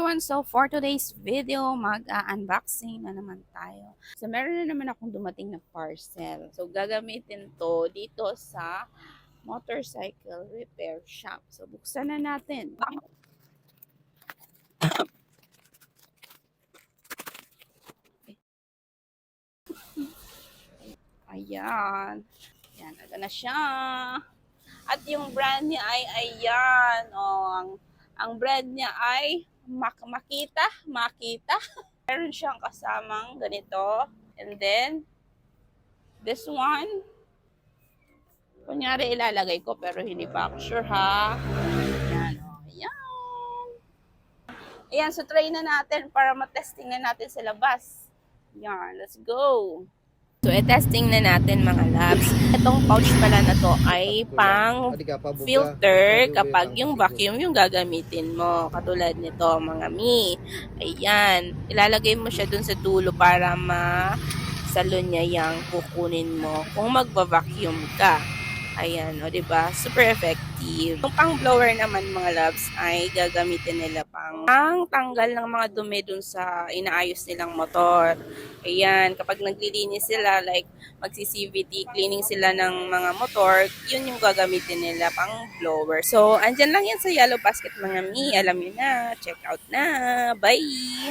everyone! So for today's video, mag-unboxing na naman tayo. So meron na naman akong dumating na parcel. So gagamitin to dito sa motorcycle repair shop. So buksan na natin. Ayan. Ayan, ito na siya. At yung brand niya ay ayan. Ang brand niya ay Makita. Meron siyang kasamang ganito. And then, this one, kunyari ilalagay ko pero hindi pa ako sure ha. Ayan, ayan. Ayan, so try na natin para matesting na natin sa labas. Ayan, let's go. So, i-testing na natin mga labs. Itong pouch pala na to ay pang filter kapag yung vacuum yung gagamitin mo. Katulad nito mga mi. Ayan. Ilalagay mo siya dun sa dulo para ma-salon niya yung kukunin mo kung magba-vacuum ka. Ayan, o diba? Super effective. Yung pang blower naman mga labs ay gagamitin nila pang tanggal ng mga dumi dun sa inaayos nilang motor. Ayan, kapag naglilinis sila, like magsi-CVT, cleaning sila ng mga motor, yun yung gagamitin nila pang blower. So, andyan lang yan sa Yellow Basket mga mi. Alam niyo na, check out na. Bye!